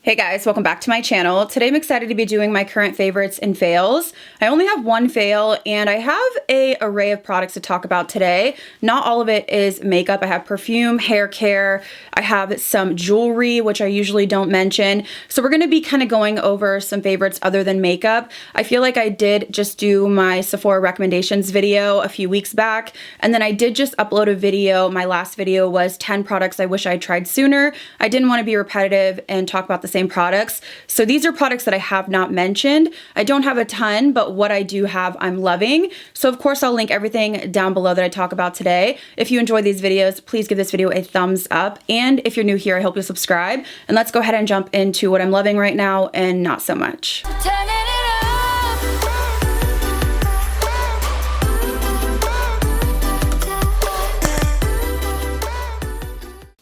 Hey guys, welcome back to my channel. Today I'm excited to be doing my current favorites and fails. I only have one fail and I have an array of products to talk about today. Not all of it is makeup. I have perfume, hair care, I have some jewelry, which I usually don't mention. So we're gonna be kind of going over some favorites other than makeup. I feel like I did just do my Sephora recommendations video a few weeks back, and then I did just upload a video. My last video was 10 products I wish I tried sooner. I didn't want to be repetitive and talk about the same products. So these are products that I have not mentioned. I don't have a ton, but what I do have, I'm loving. So of course, I'll link everything down below that I talk about today. If you enjoy these videos, please give this video a thumbs up. And if you're new here, I hope you'll subscribe. And let's go ahead and jump into what I'm loving right now and not so much.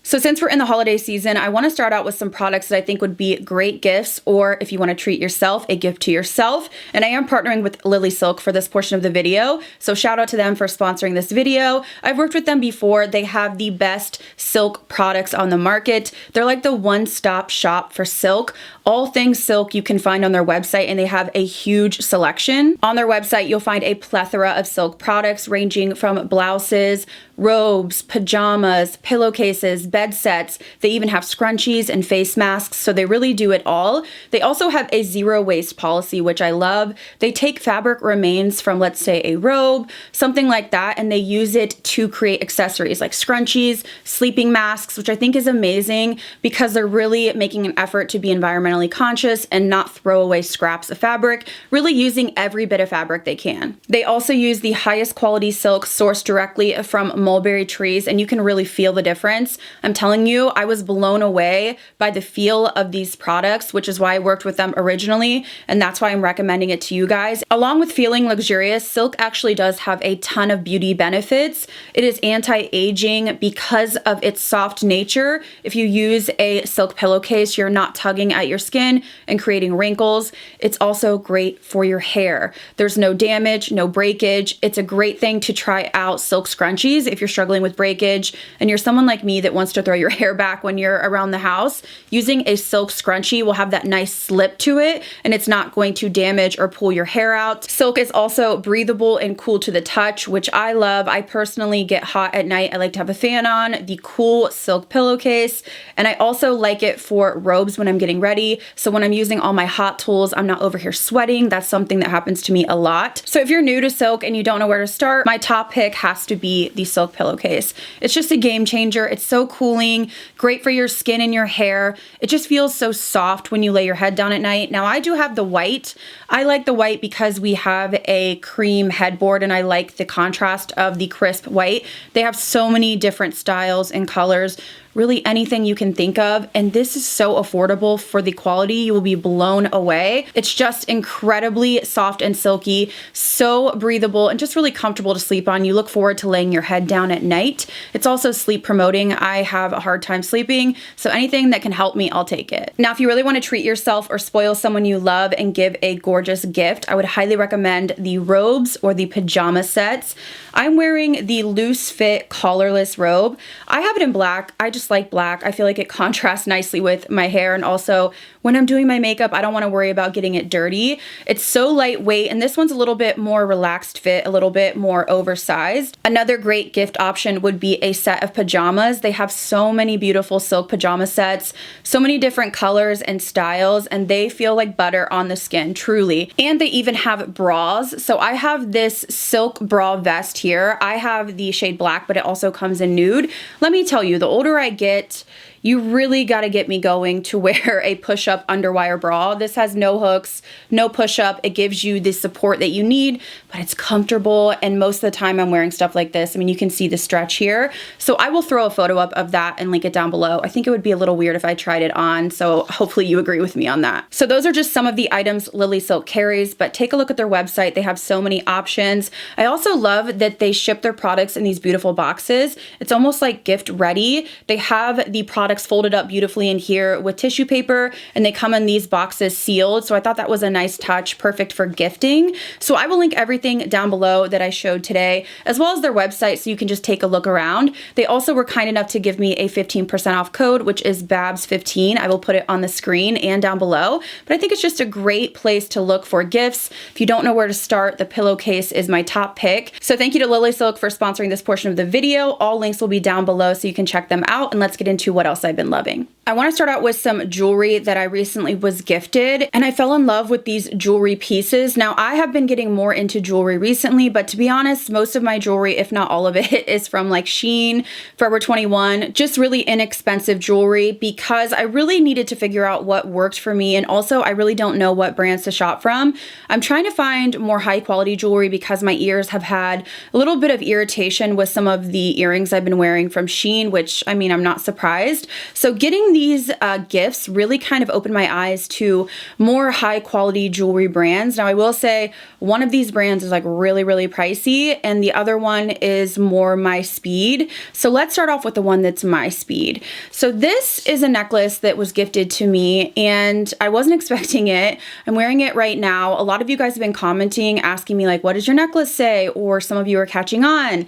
So since we're in the holiday season, I want to start out with some products that I think would be great gifts, or if you want to treat yourself, a gift to yourself. And I am partnering with Lily Silk for this portion of the video. So shout out to them for sponsoring this video. I've worked with them before. They have the best silk products on the market. They're like the one-stop shop for silk. All things silk you can find on their website, and they have a huge selection. On their website, you'll find a plethora of silk products ranging from blouses, robes, pajamas, pillowcases, bed sets. They even have scrunchies and face masks, so they really do it all. They also have a zero waste policy, which I love. They take fabric remains from, let's say, a robe, something like that, and they use it to create accessories like scrunchies, sleeping masks, which I think is amazing because they're really making an effort to be environmentally conscious and not throw away scraps of fabric, really using every bit of fabric they can. They also use the highest quality silk sourced directly from mulberry trees, and you can really feel the difference. I'm telling you, I was blown away by the feel of these products, which is why I worked with them originally, and that's why I'm recommending it to you guys. Along with feeling luxurious, silk actually does have a ton of beauty benefits. It is anti-aging because of its soft nature. If you use a silk pillowcase, you're not tugging at your skin and creating wrinkles. It's also great for your hair. There's no damage, no breakage. It's a great thing to try out silk scrunchies if you're struggling with breakage and you're someone like me that wants to throw your hair back when you're around the house. Using a silk scrunchie will have that nice slip to it, and it's not going to damage or pull your hair out. Silk is also breathable and cool to the touch, which I love. I personally get hot at night. I like to have a fan on, the cool silk pillowcase, and I also like it for robes when I'm getting ready. So when I'm using all my hot tools, I'm not over here sweating. That's something that happens to me a lot. So if you're new to silk and you don't know where to start, my top pick has to be the silk pillowcase. It's just a game changer. It's so cooling, great for your skin and your hair. It just feels so soft when you lay your head down at night. Now I do have the white. I like the white because we have a cream headboard and I like the contrast of the crisp white. They have so many different styles and colors, really anything you can think of, and this is so affordable for the quality. You will be blown away. It's just incredibly soft and silky, so breathable and just really comfortable to sleep on. You look forward to laying your head down at night. It's also sleep promoting. I have a hard time sleeping, so anything that can help me, I'll take it. Now, if you really want to treat yourself or spoil someone you love and give a gorgeous gift, I would highly recommend the robes or the pajama sets. I'm wearing the loose fit collarless robe. I have it in black. I just like black. I feel like it contrasts nicely with my hair, and also when I'm doing my makeup, I don't want to worry about getting it dirty. It's so lightweight, and this one's a little bit more relaxed fit, a little bit more oversized. Another great gift option would be a set of pajamas. They have so many beautiful silk pajama sets, so many different colors and styles, and they feel like butter on the skin, truly. And they even have bras. So I have this silk bra vest here. I have the shade black, but it also comes in nude. Let me tell you, the older I get, you really got to get me going to wear a push-up underwire bra. This has no hooks, no push-up. It gives you the support that you need, but it's comfortable, and most of the time I'm wearing stuff like this. I mean, you can see the stretch here. So I will throw a photo up of that and link it down below. I think it would be a little weird if I tried it on, so hopefully you agree with me on that. So those are just some of the items Lily Silk carries, but take a look at their website. They have so many options. I also love that they ship their products in these beautiful boxes. It's almost like gift ready. They have the product products folded up beautifully in here with tissue paper, and they come in these boxes sealed. So I thought that was a nice touch, perfect for gifting. So I will link everything down below that I showed today, as well as their website, so you can just take a look around. They also were kind enough to give me a 15% off code, which is BabsBeauty. I will put it on the screen and down below. But I think it's just a great place to look for gifts. If you don't know where to start, the pillowcase is my top pick. So thank you to Lily Silk for sponsoring this portion of the video. All links will be down below so you can check them out, and let's get into what else I've been loving. I want to start out with some jewelry that I recently was gifted, and I fell in love with these jewelry pieces. Now, I have been getting more into jewelry recently, but to be honest, most of my jewelry, if not all of it, is from like Shein, Forever 21, just really inexpensive jewelry, because I really needed to figure out what worked for me, and also I really don't know what brands to shop from. I'm trying to find more high quality jewelry because my ears have had a little bit of irritation with some of the earrings I've been wearing from Shein, which, I mean, I'm not surprised. So getting these gifts really kind of opened my eyes to more high quality jewelry brands. Now, I will say one of these brands is like really, really pricey, and the other one is more my speed. So let's start off with the one that's my speed. So this is a necklace that was gifted to me, and I wasn't expecting it. I'm wearing it right now. A lot of you guys have been commenting, asking me like, what does your necklace say? Or some of you are catching on.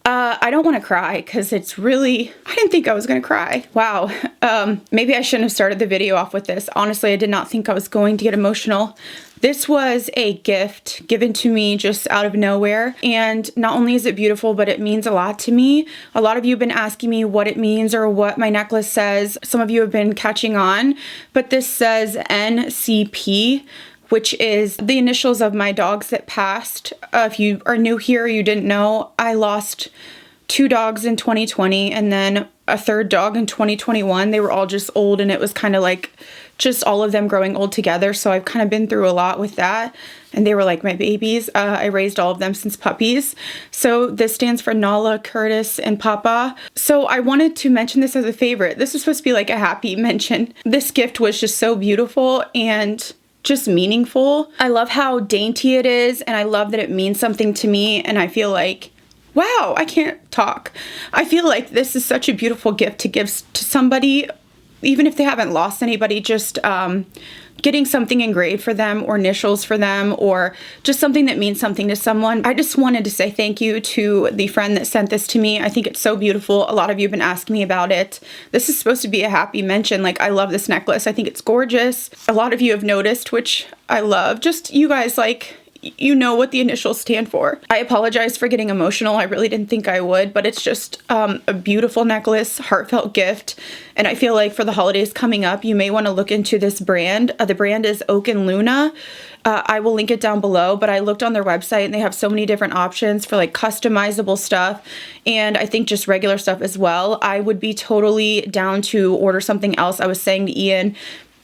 I don't want to cry because it's really, I didn't think I was going to cry. Wow. Maybe I shouldn't have started the video off with this. Honestly, I did not think I was going to get emotional. This was a gift given to me just out of nowhere. And not only is it beautiful, but it means a lot to me. A lot of you have been asking me what it means or what my necklace says. Some of you have been catching on, but this says NCP, which is the initials of my dogs that passed. If you are new here, you didn't know, I lost 2 dogs in 2020 and then a 3rd dog in 2021. They were all just old, and it was kind of like just all of them growing old together. So I've kind of been through a lot with that, and they were like my babies. I raised all of them since puppies. So this stands for Nala, Curtis, and Papa. So I wanted to mention this as a favorite. This is supposed to be like a happy mention. This gift was just so beautiful and just meaningful. I love how dainty it is, and I love that it means something to me, and I feel like, wow, I can't talk. I feel like this is such a beautiful gift to give to somebody, even if they haven't lost anybody, just getting something engraved for them or initials for them, or just something that means something to someone. I just wanted to say thank you to the friend that sent this to me. I think it's so beautiful. A lot of you have been asking me about it. This is supposed to be a happy mention. Like, I love this necklace. I think it's gorgeous. A lot of you have noticed, which I love. Just you guys, like, you know what the initials stand for. I apologize for getting emotional. I really didn't think I would, but it's just a beautiful necklace, heartfelt gift. And I feel like for the holidays coming up, you may want to look into this brand. The brand is Oak and Luna. I will link it down below, but I looked on their website and they have so many different options for like customizable stuff, and I think just regular stuff as well. I would be totally down to order something else. I was saying to Ian,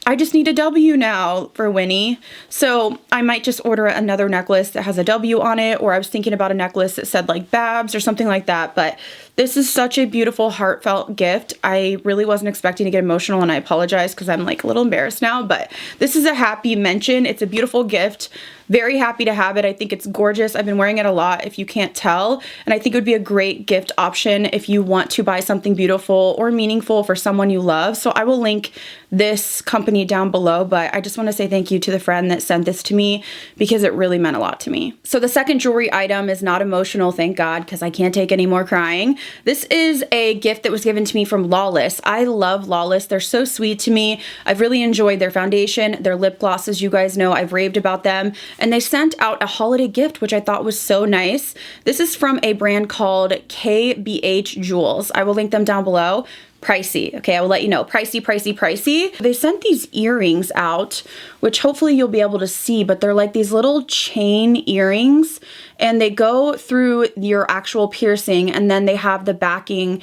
I just need a W now for Winnie. So I might just order another necklace that has a W on it, or I was thinking about a necklace that said like Babs or something like that. But this is such a beautiful, heartfelt gift. I really wasn't expecting to get emotional, and I apologize because I'm like a little embarrassed now, but this is a happy mention. It's a beautiful gift. Very happy to have it. I think it's gorgeous. I've been wearing it a lot, if you can't tell, and I think it would be a great gift option if you want to buy something beautiful or meaningful for someone you love. So I will link this company down below, but I just want to say thank you to the friend that sent this to me because it really meant a lot to me. So the second jewelry item is not emotional, thank God, because I can't take any more crying. This is a gift that was given to me from Lawless. I love Lawless. They're so sweet to me. I've really enjoyed their foundation, their lip glosses. You guys know I've raved about them. And they sent out a holiday gift, which I thought was so nice. This is from a brand called KBH Jewels. I will link them down below. Pricey. Okay, I will let you know. Pricey, pricey, pricey. They sent these earrings out, which hopefully you'll be able to see, but they're like these little chain earrings, and they go through your actual piercing, and then they have the backing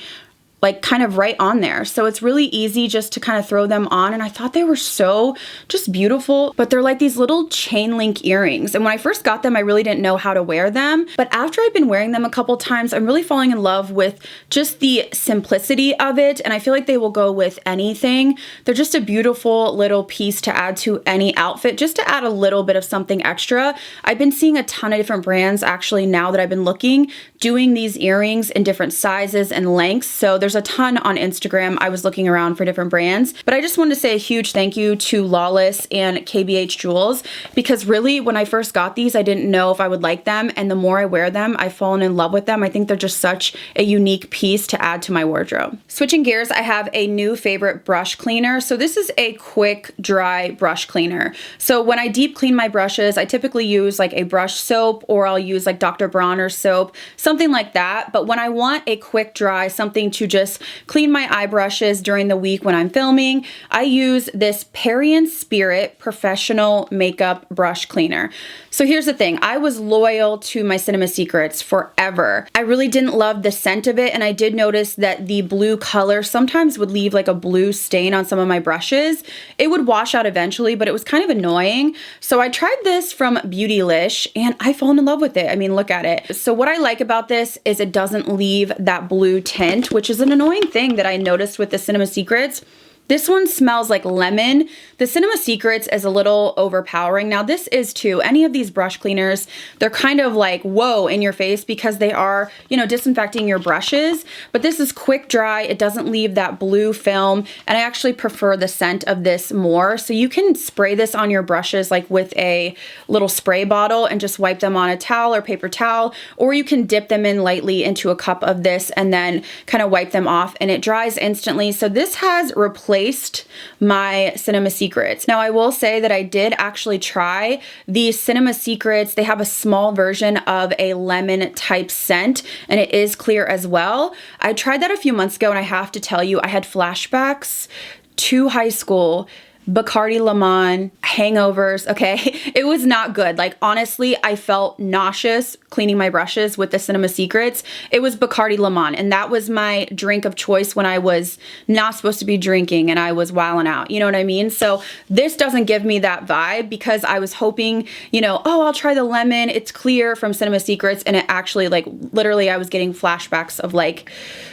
like kind of right on there. So it's really easy just to kind of throw them on. And I thought they were so just beautiful, but they're like these little chain link earrings. And when I first got them, I really didn't know how to wear them. But after I've been wearing them a couple times, I'm really falling in love with just the simplicity of it. And I feel like they will go with anything. They're just a beautiful little piece to add to any outfit, just to add a little bit of something extra. I've been seeing a ton of different brands actually now that I've been looking, doing these earrings in different sizes and lengths. So there's a ton on Instagram. I was looking around for different brands, but I just wanted to say a huge thank you to Lawless and KBH Jewels, because really when I first got these, I didn't know if I would like them. And the more I wear them, I've fallen in love with them. I think they're just such a unique piece to add to my wardrobe. Switching gears, I have a new favorite brush cleaner. So this is a quick dry brush cleaner. So when I deep clean my brushes, I typically use like a brush soap, or I'll use like Dr. Bronner's soap, something like that. But when I want a quick dry, something to just clean my eye brushes during the week when I'm filming, I use this Perry & Spirit Professional Makeup Brush Cleaner. So here's the thing, I was loyal to my Cinema Secrets forever. I really didn't love the scent of it, and I did notice that the blue color sometimes would leave like a blue stain on some of my brushes. It would wash out eventually, but it was kind of annoying. So I tried this from Beautylish and I fallen in love with it. I mean, look at it. So what I like about this is it doesn't leave that blue tint, which is an annoying thing that I noticed with the Cinema Secrets. This one smells like lemon. The Cinema Secrets is a little overpowering. Now this is too, any of these brush cleaners, they're kind of like, whoa, in your face, because they are, you know, disinfecting your brushes. But this is quick dry. It doesn't leave that blue film. And I actually prefer the scent of this more. So you can spray this on your brushes like with a little spray bottle and just wipe them on a towel or paper towel, or you can dip them in lightly into a cup of this and then kind of wipe them off, and it dries instantly. So this has replaced my Cinema Secrets. Now I will say that I did actually try the Cinema Secrets. They have a small version of a lemon type scent, and it is clear as well. I tried that a few months ago, and I have to tell you, I had flashbacks to high school, Bacardi Lemon, hangovers, okay? It was not good. Like, honestly, I felt nauseous cleaning my brushes with the Cinema Secrets. It was Bacardi Lemon, and that was my drink of choice when I was not supposed to be drinking and I was wilding out. You know what I mean? So this doesn't give me that vibe, because I was hoping, you know, oh, I'll try the lemon. It's clear from Cinema Secrets, and it actually, like, literally I was getting flashbacks of like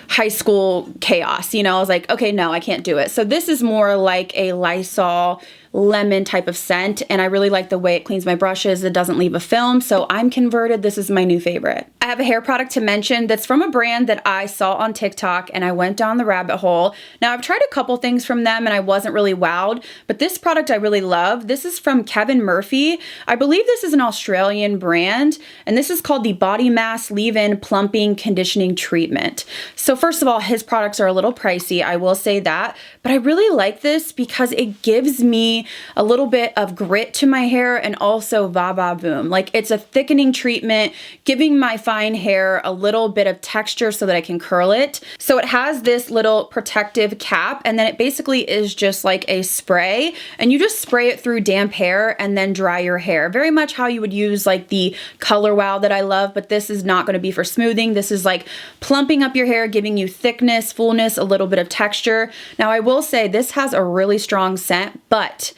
high school chaos. You know, I was like, okay, no, I can't do it. So this is more like a Lysol lemon type of scent, and I really like the way it cleans my brushes. It doesn't leave a film, so I'm converted. This is my new favorite. I have a hair product to mention that's from a brand that I saw on TikTok, and I went down the rabbit hole. Now I've tried a couple things from them and I wasn't really wowed, but this product I really love. This is from Kevin Murphy. I believe this is an Australian brand, and this is called the Body Mass Leave-In Plumping Conditioning Treatment. So first of all, his products are a little pricey, I will say that, but I really like this because it gives me a little bit of grit to my hair, and also va-va-voom. Like, it's a thickening treatment, giving my fine hair a little bit of texture so that I can curl it. So it has this little protective cap, and then it basically is just like a spray, and you just spray it through damp hair and then dry your hair. Very much how you would use like the Color Wow that I love, but this is not going to be for smoothing. This is like plumping up your hair, giving you thickness, fullness, a little bit of texture. Now I will say this has a really strong scent, but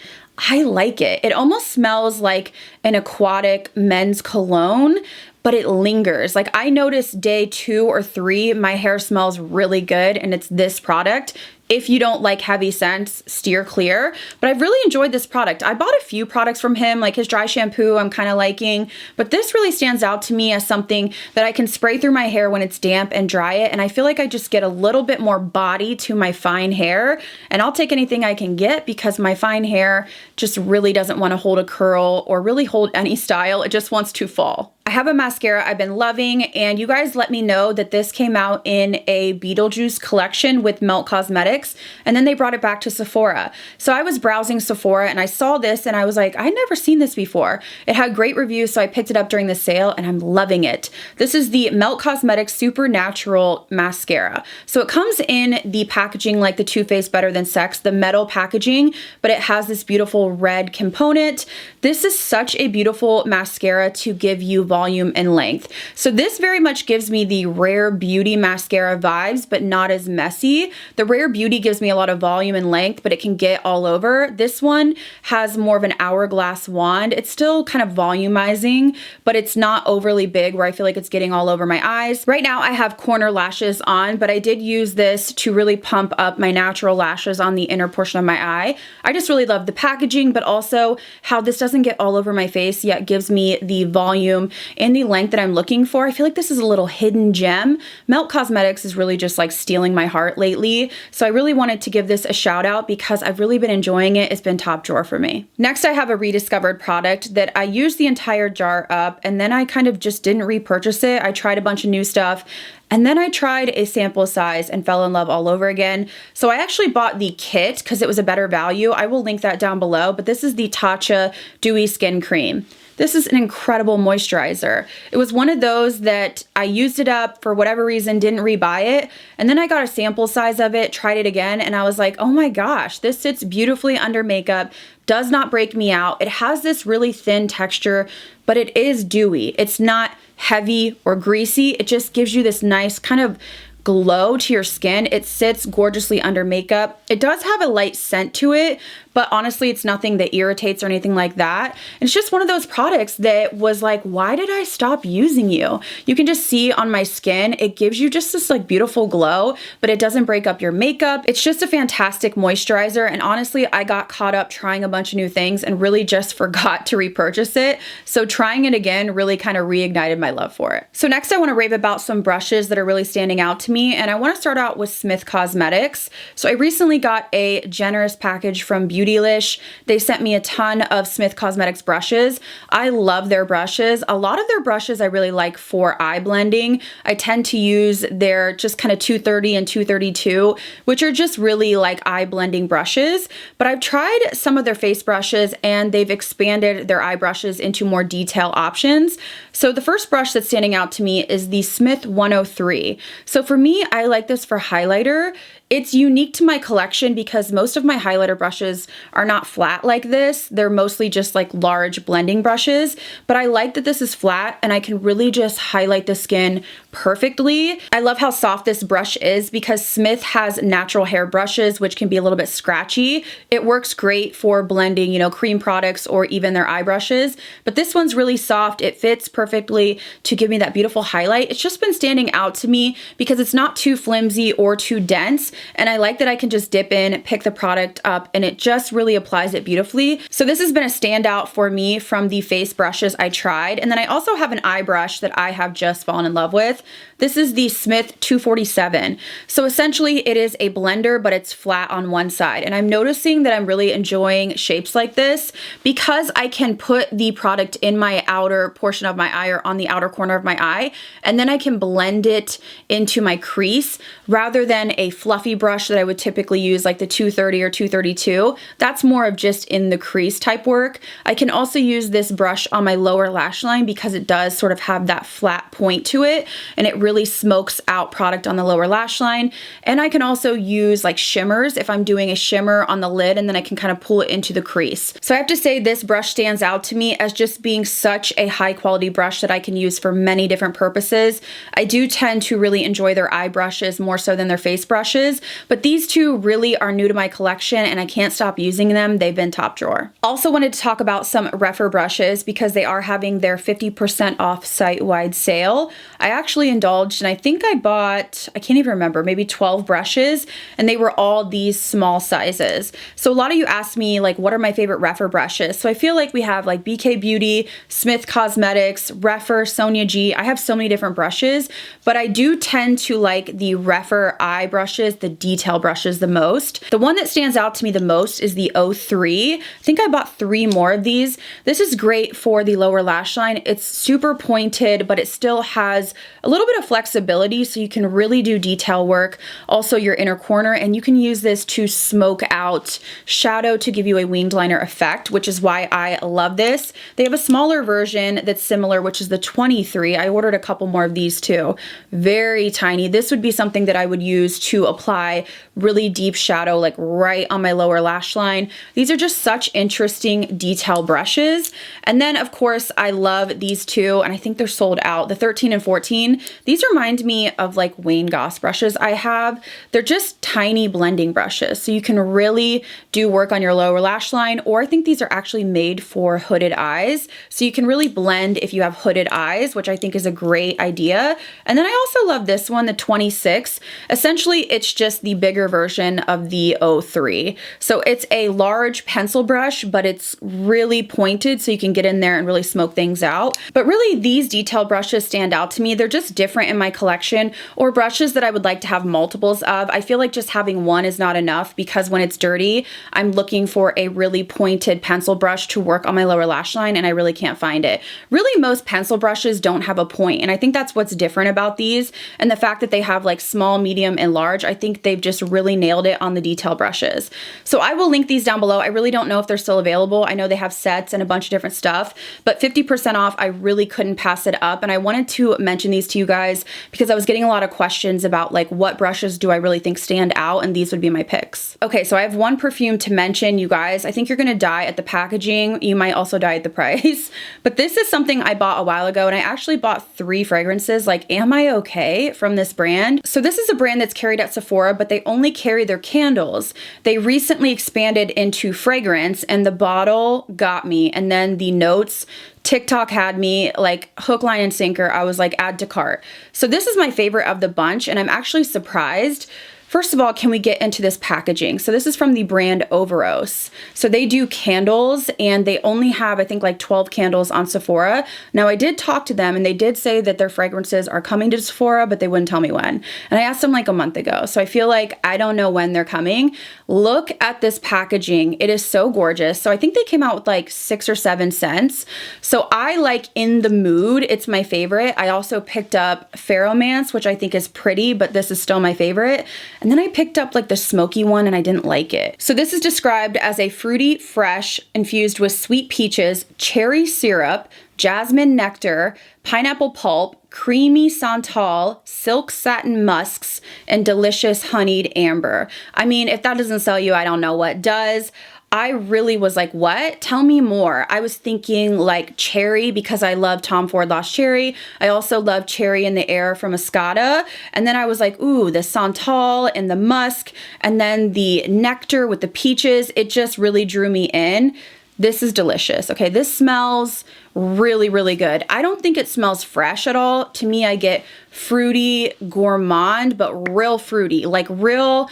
I like it. It almost smells like an aquatic men's cologne, but it lingers. Like, I noticed day 2 or 3, my hair smells really good, and it's this product. If you don't like heavy scents, steer clear. But I've really enjoyed this product. I bought a few products from him, like his dry shampoo I'm kind of liking, but this really stands out to me as something that I can spray through my hair when it's damp and dry it, and I feel like I just get a little bit more body to my fine hair, and I'll take anything I can get because my fine hair just really doesn't want to hold a curl or really hold any style. It just wants to fall. I have a mascara I've been loving, and you guys let me know that this came out in a Beetlejuice collection with Melt Cosmetics, and then they brought it back to Sephora. So I was browsing Sephora and I saw this and I was like, I'd never seen this before. It had great reviews, so I picked it up during the sale and I'm loving it. This is the Melt Cosmetics Supernatural Mascara. So it comes in the packaging like the Too Faced Better Than Sex, the metal packaging, but it has this beautiful red component. This is such a beautiful mascara to give you volume and length. So this very much gives me the Rare Beauty mascara vibes, but not as messy. The Rare Beauty gives me a lot of volume and length, but it can get all over. This one has more of an hourglass wand. It's still kind of volumizing, but it's not overly big where I feel like it's getting all over my eyes. Right now I have corner lashes on, but I did use this to really pump up my natural lashes on the inner portion of my eye. I just really love the packaging, but also how this doesn't get all over my face, yet gives me the volume and the length that I'm looking for. I feel like this is a little hidden gem. Melt Cosmetics is really just like stealing my heart lately. So I really wanted to give this a shout out because I've really been enjoying it. It's been top drawer for me. Next, I have a rediscovered product that I used the entire jar up and then I kind of just didn't repurchase it. I tried a bunch of new stuff. And then I tried a sample size and fell in love all over again. So I actually bought the kit because it was a better value. I will link that down below, but this is the Tatcha Dewy Skin Cream. This is an incredible moisturizer. It was one of those that I used it up for whatever reason, didn't rebuy it. And then I got a sample size of it, tried it again, and I was like, oh my gosh, this sits beautifully under makeup, does not break me out. It has this really thin texture, but it is dewy. It's not heavy or greasy. It just gives you this nice kind of glow to your skin. It sits gorgeously under makeup. It does have a light scent to it, but honestly, it's nothing that irritates or anything like that. And it's just one of those products that was like, why did I stop using you? You can just see on my skin, it gives you just this like beautiful glow, but it doesn't break up your makeup. It's just a fantastic moisturizer. And honestly, I got caught up trying a bunch of new things and really just forgot to repurchase it. So trying it again really kind of reignited my love for it. So next I want to rave about some brushes that are really standing out to me. And I want to start out with Smith Cosmetics. So I recently got a generous package from Beautylish. They sent me a ton of Smith Cosmetics brushes. I love their brushes. A lot of their brushes I really like for eye blending. I tend to use their just kind of 230 and 232, which are just really like eye blending brushes. But I've tried some of their face brushes and they've expanded their eye brushes into more detail options. So the first brush that's standing out to me is the Smith 103. So for me, I like this for highlighter. It's unique to my collection because most of my highlighter brushes are not flat like this. They're mostly just like large blending brushes, but I like that this is flat and I can really just highlight the skin perfectly. I love how soft this brush is because Smith has natural hair brushes, which can be a little bit scratchy. It works great for blending, you know, cream products or even their eye brushes, but this one's really soft. It fits perfectly to give me that beautiful highlight. It's just been standing out to me because it's not too flimsy or too dense. And I like that I can just dip in, pick the product up, and it just really applies it beautifully. So this has been a standout for me from the face brushes I tried. And then I also have an eye brush that I have just fallen in love with. This is the Smith 247. So essentially it is a blender, but it's flat on one side. And I'm noticing that I'm really enjoying shapes like this because I can put the product in my outer portion of my eye or on the outer corner of my eye, and then I can blend it into my crease rather than a fluffy brush that I would typically use like the 230 or 232. That's more of just in the crease type work. I can also use this brush on my lower lash line because it does sort of have that flat point to it and it really smokes out product on the lower lash line. And I can also use like shimmers if I'm doing a shimmer on the lid, and then I can kind of pull it into the crease. So I have to say this brush stands out to me as just being such a high quality brush that I can use for many different purposes. I do tend to really enjoy their eye brushes more so than their face brushes, but these two really are new to my collection and I can't stop using them. They've been top drawer. Also wanted to talk about some Refer brushes because they are having their 50% off site-wide sale. I actually indulged and I think I bought, I can't even remember, maybe 12 brushes, and they were all these small sizes. So a lot of you asked me like, what are my favorite Refer brushes? So I feel like we have like BK Beauty, Smith Cosmetics, Refer, Sonia G. I have so many different brushes, but I do tend to like the Refer eye brushes, the detail brushes the most. The one that stands out to me the most is the 03. I think I bought 3 more of these. This is great for the lower lash line. It's super pointed, but it still has a little bit of flexibility so you can really do detail work. Also your inner corner, and you can use this to smoke out shadow to give you a winged liner effect, which is why I love this. They have a smaller version that's similar, which is the 23. I ordered a couple more of these too. Very tiny. This would be something that I would use to apply really deep shadow like right on my lower lash line. These are just such interesting detail brushes. And then of course I love these two, and I think they're sold out, the 13 and 14. These remind me of like Wayne Goss brushes I have. They're just tiny blending brushes, so you can really do work on your lower lash line, or I think these are actually made for hooded eyes, so you can really blend if you have hooded eyes, which I think is a great idea. And then I also love this one, the 26. Essentially it's just the bigger version of the 03. So it's It's a large pencil brush, but it's really pointed so you can get in there and really smoke things out. But really these detail brushes stand out to me. They're just different in my collection, or brushes that I would like to have multiples of. I feel like just having one is not enough because when it's dirty, I'm looking for a really pointed pencil brush to work on my lower lash line and I really can't find it. Really, most pencil brushes don't have a point, and I think that's what's different about these, and the fact that they have like small, medium, and large. I think they've just really nailed it on the detail brushes. So I will link these down below. I really don't know if they're still available. I know they have sets and a bunch of different stuff, but 50% off, I really couldn't pass it up. And I wanted to mention these to you guys because I was getting a lot of questions about like what brushes do I really think stand out, and these would be my picks. Okay, so I have one perfume to mention, you guys. I think you're gonna die at the packaging. You might also die at the price, but this is something I bought a while ago, and I actually bought 3 fragrances. Like, am I okay, from this brand? So this is a brand that's carried at Sephora, but they only carry their candles. They recently expanded into fragrance, and the bottle got me, and then the notes, TikTok had me like hook, line, and sinker. I was like, add to cart. So this is my favorite of the bunch, and I'm actually surprised. First of all, can we get into this packaging? So this is from the brand Overos. So they do candles, and they only have, I think, like 12 candles on Sephora. Now, I did talk to them, and they did say that their fragrances are coming to Sephora, but they wouldn't tell me when. And I asked them like a month ago. So I feel like I don't know when they're coming. Look at this packaging. It is so gorgeous. So I think they came out with like 6 or 7 scents. So I like In the Mood. It's my favorite. I also picked up Ferromance, which I think is pretty, but this is still my favorite. And then I picked up like the smoky one, and I didn't like it. So this is described as a fruity fresh infused with sweet peaches, cherry syrup, jasmine nectar, pineapple pulp, creamy santal, silk satin musks, and delicious honeyed amber. I mean, if that doesn't sell you, I don't know what does. I really was like, what? Tell me more. I was thinking like cherry because I love Tom Ford Lost Cherry. I also love Cherry in the Air from Escada. And then I was like, ooh, the santal and the musk, and then the nectar with the peaches. It just really drew me in. This is delicious. Okay, this smells really, really good. I don't think it smells fresh at all. To me, I get fruity, gourmand, but real fruity, like real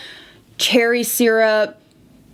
cherry syrup,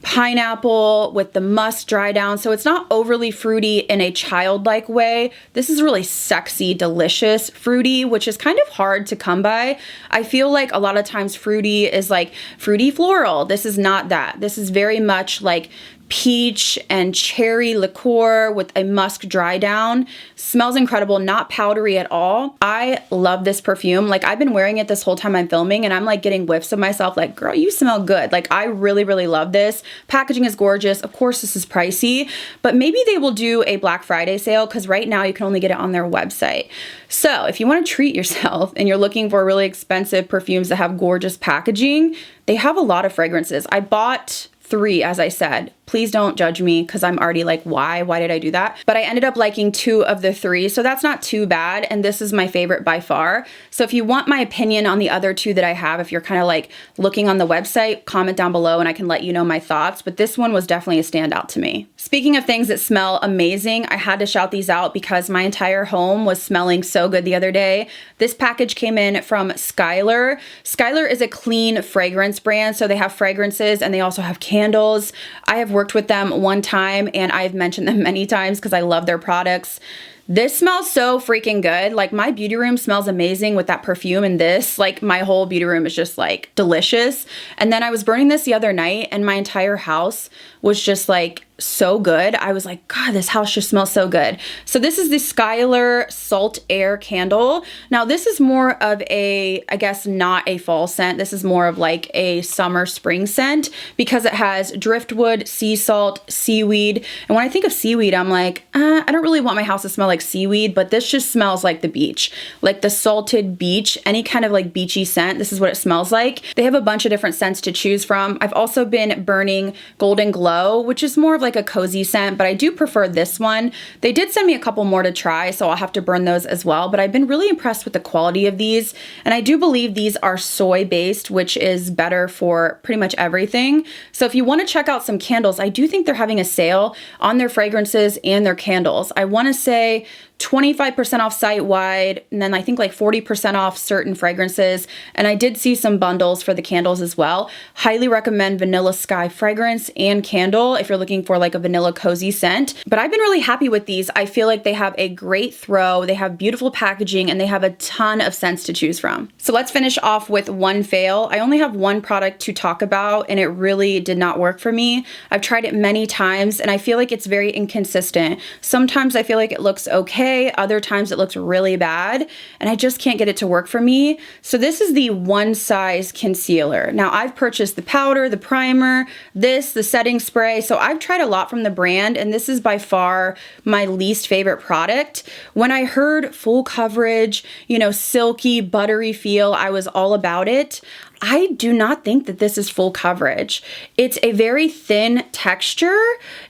pineapple with the musk dry down. So it's not overly fruity in a childlike way. This is really sexy, delicious fruity, which is kind of hard to come by. I feel like a lot of times fruity is like fruity floral. This is not that. This is very much like peach and cherry liqueur with a musk dry down. Smells incredible, not powdery at all. I love this perfume. Like, I've been wearing it this whole time I'm filming, and I'm like getting whiffs of myself like, girl, you smell good. Like, I really, really love this. Packaging is gorgeous. Of course, this is pricey, but maybe they will do a Black Friday sale because right now you can only get it on their website. So if you want to treat yourself and you're looking for really expensive perfumes that have gorgeous packaging, they have a lot of fragrances. I bought 3, as I said. Please don't judge me because I'm already like, why did I do that? But I ended up liking 2 of the 3, so that's not too bad, and this is my favorite by far. So if you want my opinion on the other 2 that I have, if you're kind of like looking on the website, comment down below and I can let you know my thoughts, but this one was definitely a standout to me. Speaking of things that smell amazing, I had to shout these out because my entire home was smelling so good the other day. This package came in from Skyler. Skyler is a clean fragrance brand, so they have fragrances and they also have candles. I have worked with them one time and I've mentioned them many times because I love their products. This smells so freaking good. Like, my beauty room smells amazing with that perfume, and this, like, my whole beauty room is just like delicious. And then I was burning this the other night and my entire house was just like so good. I was like, God, this house just smells so good. So this is the Skyler Salt Air Candle. Now this is more of a, I guess not a fall scent. This is more of like a summer spring scent because it has driftwood, sea salt, seaweed. And when I think of seaweed, I'm like, I don't really want my house to smell like seaweed, but this just smells like the beach, like the salted beach, any kind of like beachy scent. This is what it smells like. They have a bunch of different scents to choose from. I've also been burning Golden Glow, which is more of like a cozy scent, but I do prefer this one. They did send me a couple more to try, so I'll have to burn those as well, but I've been really impressed with the quality of these, and I do believe these are soy based, which is better for pretty much everything. So if you want to check out some candles, I do think they're having a sale on their fragrances and their candles. I want to say 25% off site-wide, and then I think like 40% off certain fragrances. And I did see some bundles for the candles as well. Highly recommend Vanilla Sky fragrance and candle if you're looking for like a vanilla cozy scent. But I've been really happy with these. I feel like they have a great throw, they have beautiful packaging, and they have a ton of scents to choose from. So let's finish off with one fail. I only have one product to talk about, and it really did not work for me. I've tried it many times, and I feel like it's very inconsistent. Sometimes I feel like it looks okay, other times it looks really bad, and I just can't get it to work for me. So this is the One Size Concealer. Now I've purchased the powder, the primer, the setting spray, so I've tried a lot from the brand, and this is by far my least favorite product. When I heard full coverage, you know, silky, buttery feel, I was all about it. I do not think that this is full coverage. It's a very thin texture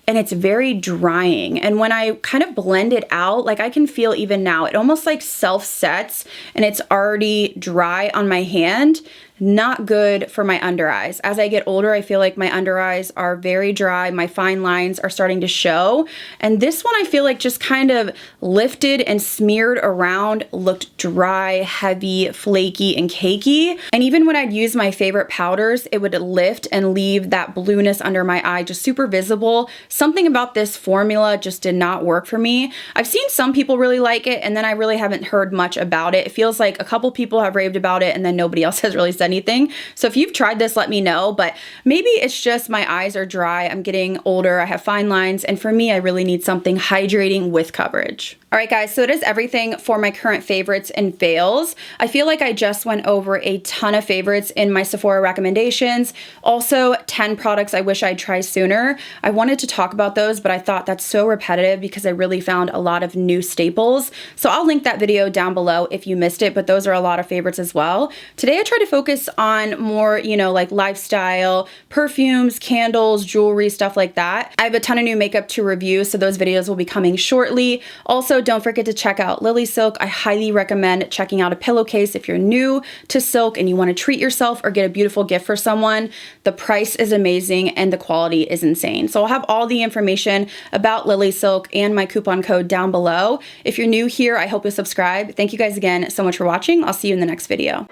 and it's very drying. And when I kind of blend it out, like I can feel even now, it almost like self-sets and it's already dry on my hand. Not good for my under eyes. As I get older, I feel like my under eyes are very dry. My fine lines are starting to show. And this one I feel like just kind of lifted and smeared around, looked dry, heavy, flaky, and cakey. And even when I'd use my favorite powders, it would lift and leave that blueness under my eye just super visible. Something about this formula just did not work for me. I've seen some people really like it, and then I really haven't heard much about it. It feels like a couple people have raved about it, and then nobody else has really said anything. So if you've tried this, let me know, but maybe it's just my eyes are dry. I'm getting older. I have fine lines. And for me, I really need something hydrating with coverage. All right, guys, so that is everything for my current favorites and fails. I feel like I just went over a ton of favorites in my Sephora recommendations. Also, 10 products I wish I'd tried sooner. I wanted to talk about those, but I thought that's so repetitive because I really found a lot of new staples. So I'll link that video down below if you missed it, but those are a lot of favorites as well. Today, I try to focus on more, you know, like lifestyle, perfumes, candles, jewelry, stuff like that. I have a ton of new makeup to review, so those videos will be coming shortly. Also, don't forget to check out Lily Silk. I highly recommend checking out a pillowcase if you're new to silk and you want to treat yourself or get a beautiful gift for someone. The price is amazing and the quality is insane. So I'll have all the information about Lily Silk and my coupon code down below. If you're new here, I hope you'll subscribe. Thank you guys again so much for watching. I'll see you in the next video.